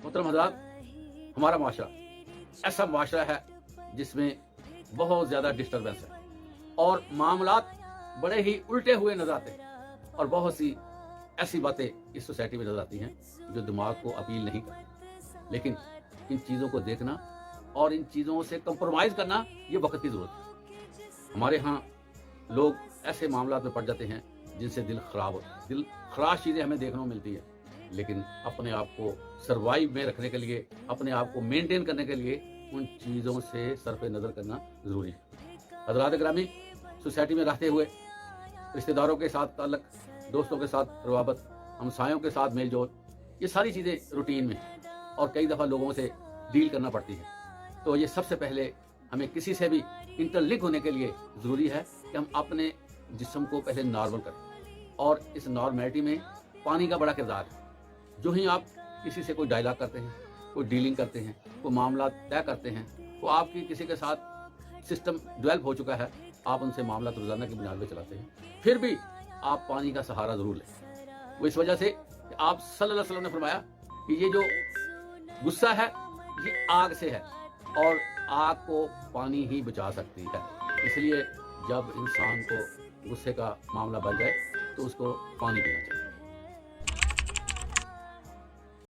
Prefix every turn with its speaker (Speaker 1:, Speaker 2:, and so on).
Speaker 1: मोहतरम हज़रात, हमारा माशरा ऐसा माशरा है जिसमें बहुत ज़्यादा डिस्टर्बेंस है और मामलात बड़े ही उल्टे हुए नजर आते हैं और बहुत सी ऐसी बातें इस सोसाइटी में नजर आती हैं जो दिमाग को अपील नहीं करती। लेकिन इन चीज़ों को देखना और इन चीज़ों से कंप्रोमाइज़ करना ये वक्त की ज़रूरत है। हमारे यहाँ लोग ऐसे मामलात में पड़ जाते हैं जिनसे दिल ख़राब होता है। दिल खराश चीज़ें हमें देखने को मिलती है, लेकिन अपने आप को सर्वाइव में रखने के लिए, अपने आप को मेंटेन करने के लिए उन चीज़ों से सरफ नज़र करना ज़रूरी है। हज़रात ग्रामी, सोसाइटी में रहते हुए रिश्तेदारों के साथ ताल्लुक़, दोस्तों के साथ रवाबत, हमसायों के साथ मेल जोल, ये सारी चीज़ें रूटीन में और कई दफ़ा लोगों से डील करना पड़ती है। तो ये सबसे पहले हमें किसी से भी इंटरलिंक होने के लिए ज़रूरी है कि हम अपने जिस्म को पहले नॉर्मल करें, और इस नॉर्मलिटी में पानी का बड़ा किरदार है। जो ही आप किसी से कोई डायलॉग करते हैं, कोई डीलिंग करते हैं, कोई मामला तय करते हैं, वो आपकी किसी के साथ सिस्टम डेवलप हो चुका है, आप उनसे मामला रोज़ाना की बुनियाद पर चलाते हैं, फिर भी आप पानी का सहारा ज़रूर लें। वो इस वजह से कि आप सल्लल्लाहु अलैहि वसल्लम ने फरमाया कि ये जो गुस्सा है ये आग से है और आग को पानी ही बचा सकती है। इसलिए जब इंसान को गुस्से का मामला बन जाए तो उसको पानी पीना चाहिए।